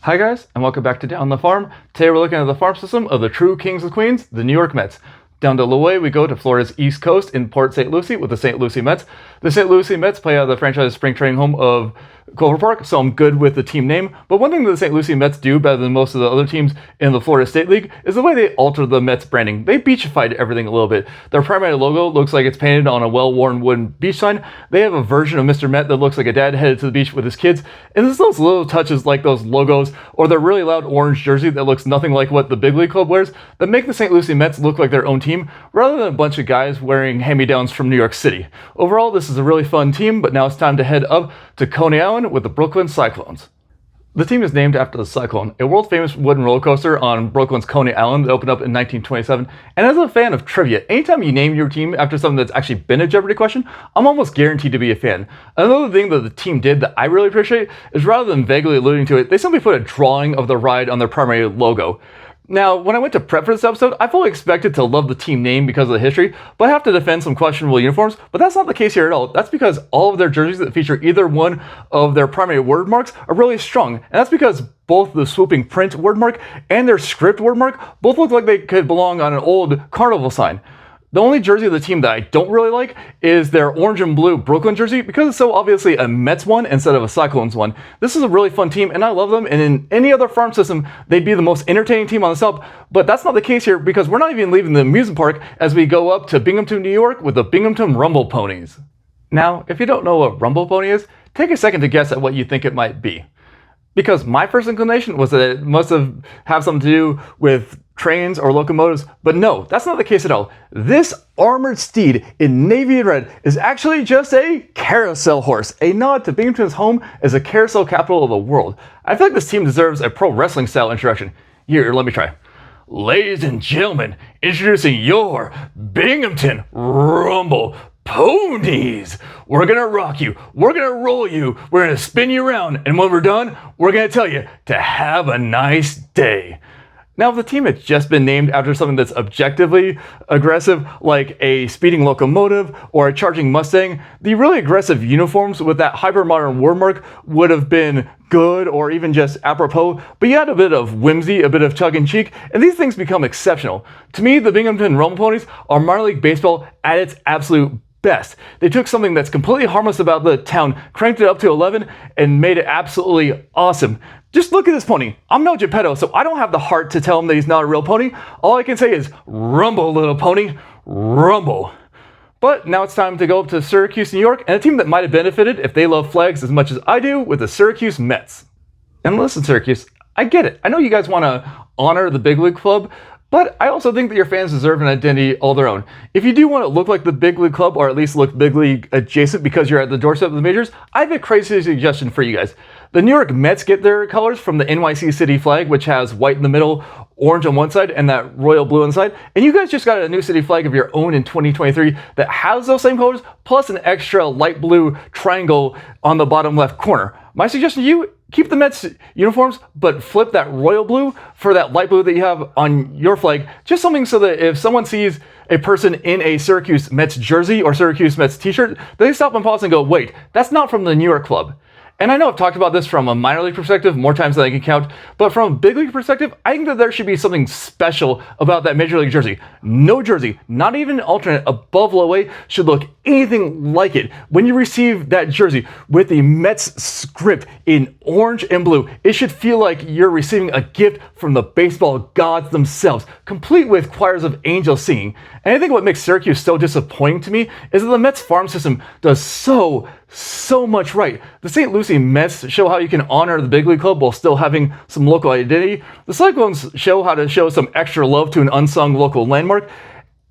Hi guys, and welcome back to Down the Farm. Today we're looking at the farm system of the true kings and queens, the New York Mets. Down to the way we go to Florida's East Coast in Port St. Lucie with the St. Lucie Mets. The St. Lucie Mets play out of the franchise spring training home of Clover Park, so I'm good with the team name. But one thing that the St. Lucie Mets do better than most of the other teams in the Florida State League is the way they alter the Mets branding. They beachified everything a little bit. Their primary logo looks like it's painted on a well-worn wooden beach sign. They have a version of Mr. Met that looks like a dad headed to the beach with his kids. And there's those little touches like those logos or their really loud orange jersey that looks nothing like what the big league club wears that make the St. Lucie Mets look like their own team rather than a bunch of guys wearing hand-me-downs from New York City. Overall, this is a really fun team, but now it's time to head up to Coney Island with the Brooklyn Cyclones. The team is named after the Cyclone, a world-famous wooden roller coaster on Brooklyn's Coney Island that opened up in 1927. And as a fan of trivia, anytime you name your team after something that's actually been a Jeopardy question, I'm almost guaranteed to be a fan. Another thing that the team did that I really appreciate is rather than vaguely alluding to it, they simply put a drawing of the ride on their primary logo. Now, when I went to prep for this episode, I fully expected to love the team name because of the history, but I have to defend some questionable uniforms, but that's not the case here at all. That's because all of their jerseys that feature either one of their primary word marks are really strong, and that's because both the swooping print word mark and their script word mark both look like they could belong on an old carnival sign. The only jersey of the team that I don't really like is their orange and blue Brooklyn jersey because it's so obviously a Mets one instead of a Cyclones one. This is a really fun team and I love them, and in any other farm system they'd be the most entertaining team on the sub, but that's not the case here because we're not even leaving the amusement park as we go up to Binghamton, New York with the Binghamton Rumble Ponies. Now, if you don't know what Rumble Pony is, take a second to guess at what you think it might be. Because my first inclination was that it must have something to do with trains or locomotives, but no, that's not the case at all. This armored steed in navy and red is actually just a carousel horse, a nod to Binghamton's home as a carousel capital of the world. I feel like this team deserves a pro wrestling style introduction. Here, let me try. Ladies and gentlemen, introducing your Binghamton Rumble Ponies. We're gonna rock you, we're gonna roll you, we're gonna spin you around, and when we're done, we're gonna tell you to have a nice day. Now, if the team had just been named after something that's objectively aggressive, like a speeding locomotive or a charging Mustang, the really aggressive uniforms with that hyper-modern word mark would have been good or even just apropos, but you had a bit of whimsy, a bit of tongue-in-cheek, and these things become exceptional. To me, the Binghamton Rumble Ponies are minor league baseball at its absolute best. They took something that's completely harmless about the town, cranked it up to 11, and made it absolutely awesome. Just look at this pony. I'm no Geppetto, so I don't have the heart to tell him that he's not a real pony. All I can say is, rumble, little pony, rumble. But now it's time to go up to Syracuse, New York, and a team that might have benefited if they love flags as much as I do with the Syracuse Mets. And listen, Syracuse, I get it. I know you guys want to honor the big league club, but I also think that your fans deserve an identity all their own. If you do want to look like the big league club, or at least look big league adjacent because you're at the doorstep of the majors, I have a crazy suggestion for you guys. The New York Mets get their colors from the NYC city flag, which has white in the middle, orange on one side, and that royal blue on the side. And you guys just got a new city flag of your own in 2023 that has those same colors, plus an extra light blue triangle on the bottom left corner. My suggestion to you, keep the Mets uniforms, but flip that royal blue for that light blue that you have on your flag. Just something so that if someone sees a person in a Syracuse Mets jersey or Syracuse Mets t-shirt, they stop and pause and go, wait, that's not from the New York club. And I know I've talked about this from a minor league perspective more times than I can count, but from a big league perspective, I think that there should be something special about that major league jersey. No jersey, not even an alternate above low A, should look anything like it. When you receive that jersey with the Mets script in orange and blue, it should feel like you're receiving a gift from the baseball gods themselves, complete with choirs of angels singing. And I think what makes Syracuse so disappointing to me is that the Mets farm system does so much right. The St. Lucie Mets show how you can honor the big league club while still having some local identity. The Cyclones show how to show some extra love to an unsung local landmark.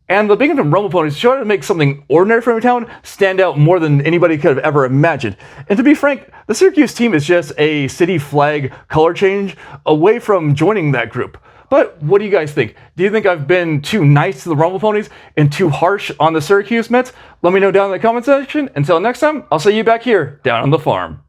And the Binghamton Rumble Ponies show how to make something ordinary from a town stand out more than anybody could have ever imagined. And to be frank, the Syracuse team is just a city flag color change away from joining that group. But what do you guys think? Do you think I've been too nice to the Rumble Ponies and too harsh on the Syracuse Mets? Let me know down in the comment section. Until next time, I'll see you back here down on the farm.